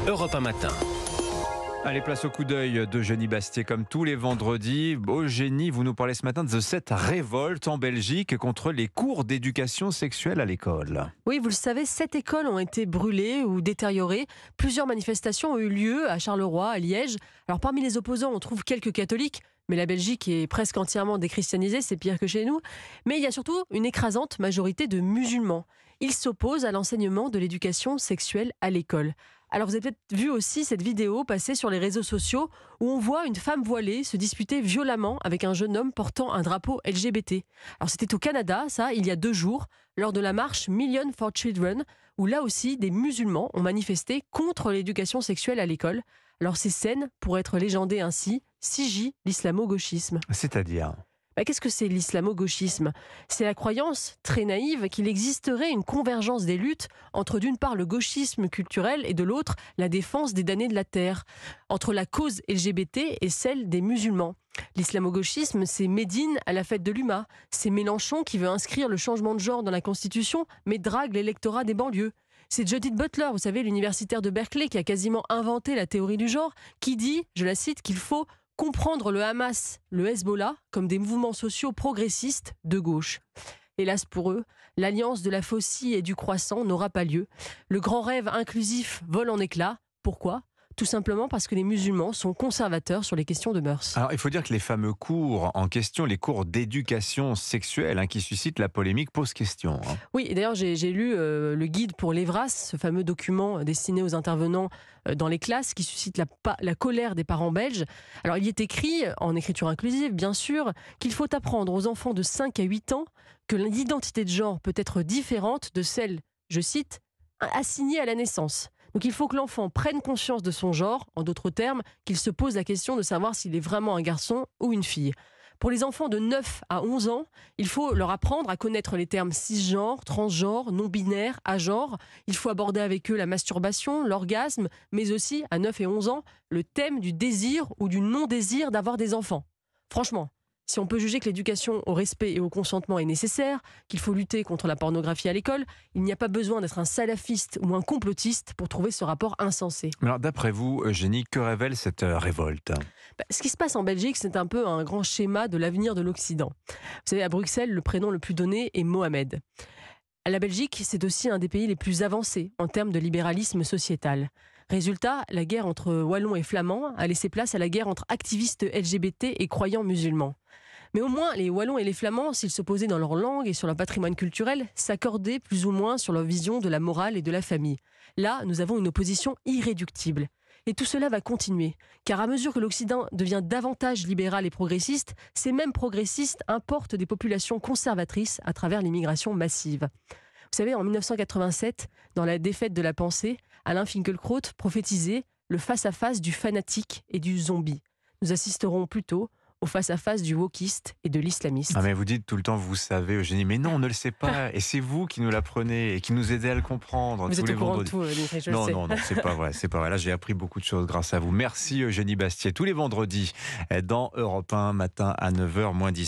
Europe 1 matin. Allez, place au coup d'œil d'Eugénie Bastier, comme tous les vendredis. Eugénie, vous nous parlez ce matin de cette révolte en Belgique contre les cours d'éducation sexuelle à l'école. Oui, vous le savez, 7 écoles ont été brûlées ou détériorées. Plusieurs manifestations ont eu lieu à Charleroi, à Liège. Alors parmi les opposants, on trouve quelques catholiques, mais la Belgique est presque entièrement déchristianisée, c'est pire que chez nous. Mais il y a surtout une écrasante majorité de musulmans. Ils s'opposent à l'enseignement de l'éducation sexuelle à l'école. Alors vous avez peut-être vu aussi cette vidéo passer sur les réseaux sociaux où on voit une femme voilée se disputer violemment avec un jeune homme portant un drapeau LGBT. Alors c'était au Canada, ça, il y a 2 jours, lors de la marche Million for Children, où là aussi des musulmans ont manifesté contre l'éducation sexuelle à l'école. Alors ces scènes pourraient être légendées ainsi, CJ, l'islamo-gauchisme. C'est-à-dire ? Qu'est-ce que c'est l'islamo-gauchisme ? C'est la croyance très naïve qu'il existerait une convergence des luttes entre d'une part le gauchisme culturel et de l'autre la défense des damnés de la terre, entre la cause LGBT et celle des musulmans. L'islamo-gauchisme, c'est Médine à la fête de l'UMA, c'est Mélenchon qui veut inscrire le changement de genre dans la Constitution mais drague l'électorat des banlieues. C'est Judith Butler, vous savez, l'universitaire de Berkeley qui a quasiment inventé la théorie du genre, qui dit, je la cite, qu'il faut comprendre le Hamas, le Hezbollah, comme des mouvements sociaux progressistes de gauche. Hélas pour eux, l'alliance de la faucille et du croissant n'aura pas lieu. Le grand rêve inclusif vole en éclats. Pourquoi ? Tout simplement parce que les musulmans sont conservateurs sur les questions de mœurs. Alors, il faut dire que les fameux cours en question, les cours d'éducation sexuelle qui suscitent la polémique, posent question. Oui, et d'ailleurs, j'ai lu le guide pour l'Evras, ce fameux document destiné aux intervenants dans les classes qui suscite la colère des parents belges. Alors, il y est écrit, en écriture inclusive, bien sûr, qu'il faut apprendre aux enfants de 5 à 8 ans que l'identité de genre peut être différente de celle, je cite, assignée à la naissance. Donc il faut que l'enfant prenne conscience de son genre, en d'autres termes, qu'il se pose la question de savoir s'il est vraiment un garçon ou une fille. Pour les enfants de 9 à 11 ans, il faut leur apprendre à connaître les termes cisgenre, transgenre, non-binaire, agenre. Il faut aborder avec eux la masturbation, l'orgasme, mais aussi, à 9 et 11 ans, le thème du désir ou du non-désir d'avoir des enfants. Franchement, si on peut juger que l'éducation au respect et au consentement est nécessaire, qu'il faut lutter contre la pornographie à l'école, il n'y a pas besoin d'être un salafiste ou un complotiste pour trouver ce rapport insensé. Alors, d'après vous, Eugénie, que révèle cette révolte ? Ce qui se passe en Belgique, c'est un peu un grand schéma de l'avenir de l'Occident. Vous savez, à Bruxelles, le prénom le plus donné est Mohamed. La Belgique, c'est aussi un des pays les plus avancés en termes de libéralisme sociétal. Résultat, la guerre entre Wallons et Flamands a laissé place à la guerre entre activistes LGBT et croyants musulmans. Mais au moins, les Wallons et les Flamands, s'ils s'opposaient dans leur langue et sur leur patrimoine culturel, s'accordaient plus ou moins sur leur vision de la morale et de la famille. Là, nous avons une opposition irréductible. Et tout cela va continuer, car à mesure que l'Occident devient davantage libéral et progressiste, ces mêmes progressistes importent des populations conservatrices à travers l'immigration massive. Vous savez, en 1987, dans La défaite de la pensée, Alain Finkielkraut prophétisait le face-à-face du fanatique et du zombie. Nous assisterons plutôt au face-à-face du wokiste et de l'islamiste. Ah mais vous dites tout le temps, vous savez, Eugénie, mais non, on ne le sait pas. Et c'est vous qui nous l'apprenez et qui nous aidez à le comprendre. Vous tous êtes les au courant vendredis. de tout, Dimitri, je le Non, sais. non, c'est pas vrai, c'est pas vrai. Là, j'ai appris beaucoup de choses grâce à vous. Merci, Eugénie Bastier. Tous les vendredis, dans Europe 1, matin à 9h, moins 10.